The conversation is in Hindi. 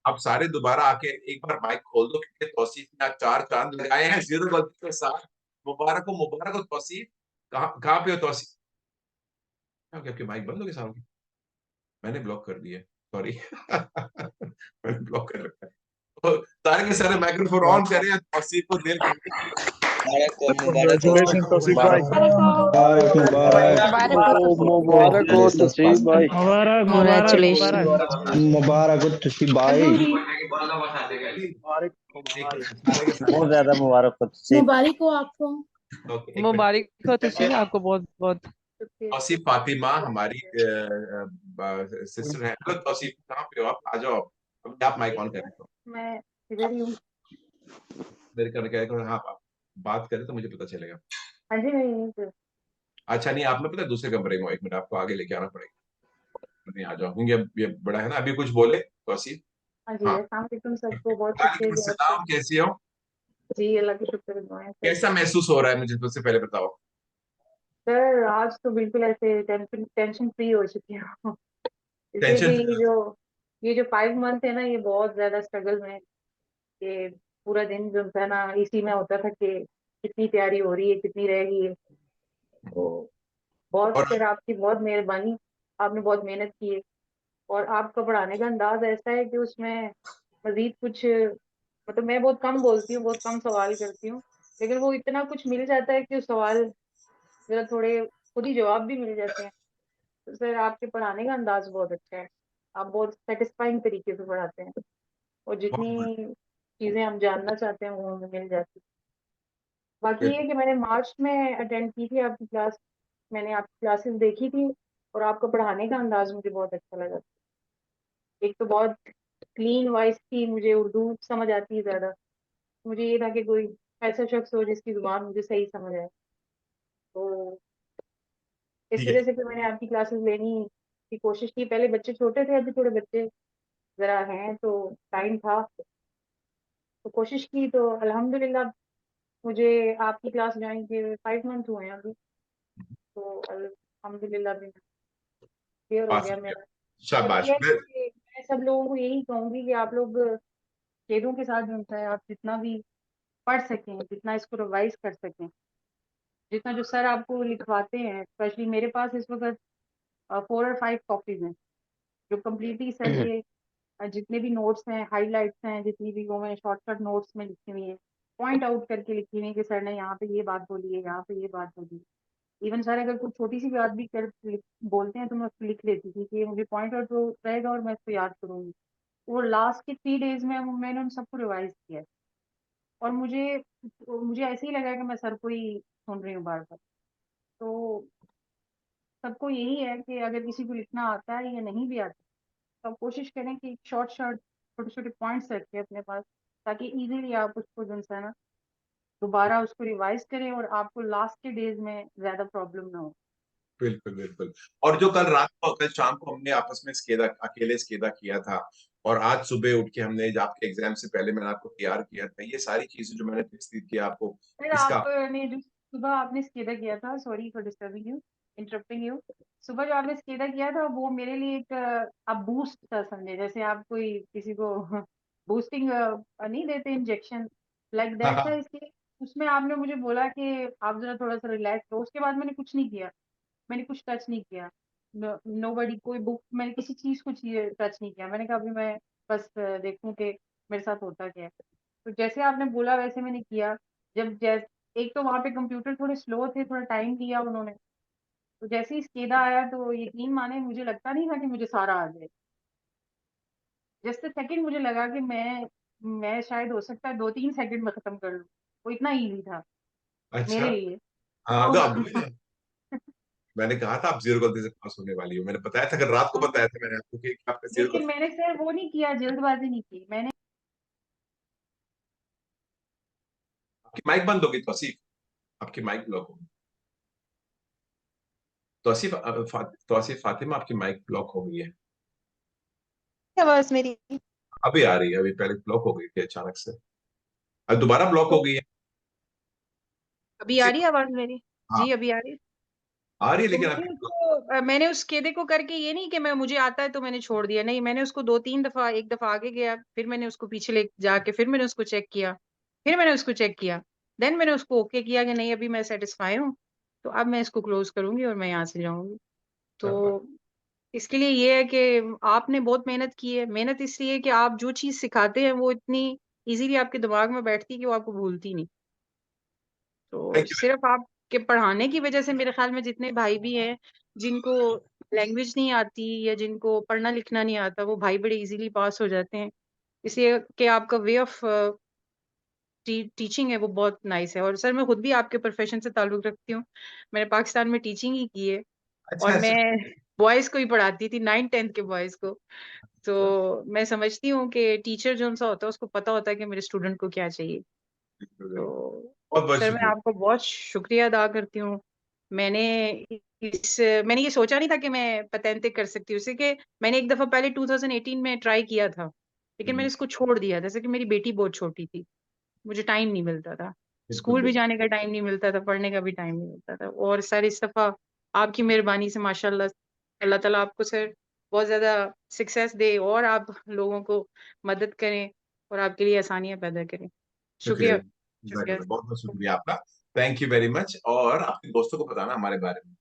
आप सारे दोबारा आके एक बार माइक खोल दो, क्योंकि तौसीफ ने आज 4 चांद लगाए हैं जीरो गलती के साथ। मुबारक हो तौसीफ। कहाँ कहाँ पे हो तौसीफ? क्या हो गया, आपकी माइक बंद हो गई साहब? मैंने ब्लॉक कर दिया, सॉरी। मैंने ब्लॉक कर रखा है। तो सारे के सारे माइक्रोफोन ऑन करें, तौसीफ को दिल मुबारक हो Congratulations, Tausif bhai. मुबारक मुबारक मुबारक हो मुबारक हो तौसीफ भाई। मुबारक मुबारक Congratulations. मुबारक. मुबारक हो तुसी भाई। मुबारक हो एक मुबारक. सारे के सारे। बहुत ज्यादा मुबारक हो तौसीफ। मुबारक हो आपको। ओके, एक मिनट। मुबारक हो तुसी, आपको बहुत बहुत। तौसीफ फातिमा हमारी सिस्टर है। हेलो तौसीफ, कहाँ पे हो आप? आ जाओ। अभी आप माइक ऑन करें तो मैं इधर ही हूँ। मेरे करने क्या, हाँ आप बात करें तो मुझे पता चलेगा। हाँ जी, मैं यहीं पे। अच्छा नहीं, आप, मैं पता है दूसरे कमरे में हूँ, एक मिनट आपको आगे लेके आना पड़ेगा। नहीं आ जाओ, क्योंकि अब ये बड़ा है ना, अभी कुछ बोले तौसीफ। हाँ जी, हाँ, अस्सलाम वालेकुम सबको, बहुत शुक्रिया वालेकुम जी आपका। सलाम, कैसी हो? जी, अल्लाह की शुक्र दुआएं सर। कैसा महसूस हो रहा है, मुझे सबसे पहले बताओ। सर आज तो बिल्कुल ऐसे टेंशन फ्री हो चुकी हूँ। इसलिए कि टेंशन? ये जो 5 मंथ है ना, ये बहुत ज्यादा स्ट्रगल में। ये पूरा दिन जो है ना, इसी में होता था कि कितनी तैयारी हो रही है, कितनी रह गई है। तो बहुत और फिर आपकी बहुत मेहरबानी। आपने बहुत मेहनत की है। और आपका पढ़ाने का अंदाज ऐसा है कि उसमें मजीद कुछ, मतलब मैं बहुत कम बोलती हूँ, बहुत कम सवाल करती हूँ। लेकिन वो इतना कुछ मिल जाता है कि उस सवाल जरा थोड़े खुद ही जवाब भी मिल जाते हैं। तो सर आपके पढ़ाने का अंदाज बहुत अच्छा है। आप बहुत सेटिस्फाइंग तरीके से पढ़ाते हैं। और बहुत जितनी चीजें हम जानना चाहते हैं वो हमें मिल जाती है। बाकी ये बढ़िया। है कि मैंने मार्च में अटेंड की थी आपकी क्लास। मैंने आपकी क्लासेस देखी थी। और आपका पढ़ाने का अंदाज मुझे बहुत अच्छा लगा। एक तो बहुत क्लीन वॉइस थी, मुझे उर्दू समझ आती है ज्यादा। मुझे ये था कि कोई ऐसा शख्स हो जिसकी जुबान मुझे सही समझ आए। तो इस ठीक है। वजह से फिर मैंने आपकी क्लासेस लेनी की कोशिश की। पहले बच्चे छोटे थे, अभी थोड़े बच्चे जरा हैं तो टाइम था। तो कोशिश की तो अल्हम्दुलिल्लाह मुझे आपकी क्लास ज्वाइन किए 5 मंथ हुए हैं अभी। तो अल्हम्दुलिल्लाह भी क्लियर हो पास गया हो गया। मेरा। बस शाबाश। ये है कि मैं सब लोगों को यही कहूंगी कि आप लोग खेलों के साथ जो है आप जितना भी पढ़ सकें, जितना इसको रिवाइज कर सकें, जितना जो सर आपको लिखवाते हैं। स्पेशली मेरे पास इस वक्त 4 और 5 कॉपीज हैं जो कम्प्लीटली सर के जितने भी नोट्स हैं, हाइलाइट्स हैं, जितनी भी वो मैंने शॉर्टकट नोट्स में लिखी हुई है, पॉइंट आउट करके लिखी हुई है कि सर ने यहाँ पे ये बात बोली है, यहाँ पे ये बात बोली है। इवन सर अगर कोई छोटी सी बात भी बोलते हैं तो मैं उसको लिख लेती थी कि ये मुझे पॉइंट आउट रहेगा और मैं इसको याद करूंगी। वो लास्ट के 3 डेज में मैंने उन सबको रिवाइज किया है। और मुझे ऐसे ही लगा कि मैं सर को ही सुन रही हूँ बार बार। तो सबको यही है कि अगर किसी को लिखना आता है या नहीं भी आता, तो आप कोशिश करें कि शॉर्ट शॉर्ट छोटे छोटे पॉइंट्स रखें अपने पास, ताकि इजीली आप उसको जो है ना दोबारा उसको रिवाइज करें और आपको लास्ट के डेज में ज्यादा प्रॉब्लम ना हो। बिल्कुल बिल्कुल। और जो कल रात को, कल शाम को हमने आपस में स्केदा, अकेले स्केदा किया था, और आज सुबह उठ के हमने जो आपके एग्जाम से पहले मैंने आपको तैयार किया था, ये सारी चीजें जो मैंने टिप्स दी थी आपको, फिर इसका। आपने जो सुबह आपने स्केदा किया था, sorry for disturbing you, interrupting you. सुबह जो आपने स्केदा किया था वो मेरे लिए एक आप बूस्ट था समझे, जैसे आप कोई किसी को बूस्टिंग नहीं देते इंजेक्शन, लाइक हाँ दैट था हाँ। इसके। उसमें आपने मुझे बोला कि आप जरा थोड़ा सा रिलैक्स हो। उसके बाद मैंने कुछ नहीं किया। मैंने कुछ टच नहीं किया। नो बडी कोई बुक, मैंने किसी चीज को टच नहीं किया। मैंने कहा अभी मैं बस देखूं कि मेरे साथ होता क्या है। तो जैसे आपने बोला वैसे मैंने किया। जब एक तो वहां पे कंप्यूटर थोड़े स्लो थे, थोड़ा टाइम लिया उन्होंने। तो जैसे ही स्केदा आया तो यकीन माने मुझे लगता नहीं था कि मुझे सारा आ जाए। जस्ट सेकंड मुझे लगा कि मैं शायद हो सकता है 2-3 सेकंड में खत्म कर लूं। वो इतना इजी था अच्छा। मेरे लिए। हाँ तो तो अब मैंने कहा था आप जीरो गलती से पास होने वाली हो, मैंने बताया था, कल रात को बताया था मैंने आपको कि आपका जीरो लेकिन गलती। मैंने सर वो नहीं किया, जल्दबाजी नहीं की मैंने। आपकी माइक बंद होगी तौसीफ, आपकी माइक ब्लॉक होगी। तौसीफ तौसीफ फातिमा, आपकी माइक ब्लॉक हो गई है। आवाज मेरी? अभी आ रही है, अभी पहले ब्लॉक हो गई थी अचानक से, अब दोबारा ब्लॉक हो तो गई है। अभी आ रही है आवाज मेरी? हाँ। जी अभी आ रही है। आ रही है तो लेकिन मैंने आपकी उसको मैंने उस केदे को करके ये नहीं कि मैं मुझे आता है तो मैंने छोड़ दिया, नहीं मैंने उसको 2-3 दफ़ा, एक दफ़ा आगे गया, फिर मैंने उसको पीछे ले जाके फिर मैंने उसको चेक किया, फिर मैंने उसको चेक किया, देन मैंने उसको ओके किया कि नहीं अभी मैं सैटिस्फाई हूँ, तो अब मैं इसको क्लोज़ करूँगी और मैं यहाँ से जाऊँगी। शाबाश। तो इसके लिए ये है कि आपने बहुत मेहनत की है, मेहनत इसलिए कि आप जो चीज़ सिखाते हैं वो इतनी ईज़िली आपके दिमाग में बैठती है कि वो आपको भूलती नहीं। तो थैंक यू। सिर्फ़ आपके पढ़ाने की वज़ह से मेरे ख़्याल में जितने भाई भी हैं, जिनको लैंग्वेज नहीं आती या जिनको पढ़ना-लिखना नहीं आता, वो भाई बड़े ईज़िली पास हो जाते हैं। इसलिए कि आपका वे ऑफ़ टीचिंग है वो बहुत नाइस है और सर मैं खुद भी आपके प्रोफ़ेशन से ताल्लुक़ रखती हूँ। मैंने पाकिस्तान में टीचिंग ही की है अच्छा, और अच्छा। मैं बॉयज़ को ही पढ़ाती थी 9th-10th के बॉयज़ को। तो मैं समझती हूँ कि टीचर जो-सा होता है उसको पता होता है कि मेरे स्टूडेंट को क्या चाहिए। तो बहुत-बहुत सर मैं शुक्रिया। आपको बहुत शुक्रिया अदा करती हूँ। मैंने मैंने ये सोचा नहीं था कि मैं पतेंते कर सकती हूँ। जैसे कि मैंने एक दफ़ा पहले 2018 में ट्राई किया था, लेकिन मैंने हुँ, इसको छोड़ दिया। जैसे कि मेरी बेटी बहुत छोटी थी, मुझे टाइम नहीं मिलता था। बिल्कुल, स्कूल भी बिल्कुल। जाने का टाइम नहीं मिलता था, पढ़ने का भी टाइम नहीं मिलता था और सर इस दफ़ा आपकी मेहरबानी से माशाअल्लाह अल्लाह ताला आपको सर बहुत ज़्यादा सक्सेस दे और आप लोगों को मदद करें और आपके लिए आसानियाँ पैदा करें। शुक्रिया। शुक्रिया, शुक्रिया। बहुत-बहुत शुक्रिया आपका। थैंक यू वेरी मच और अपने दोस्तों को बताना हमारे बारे में।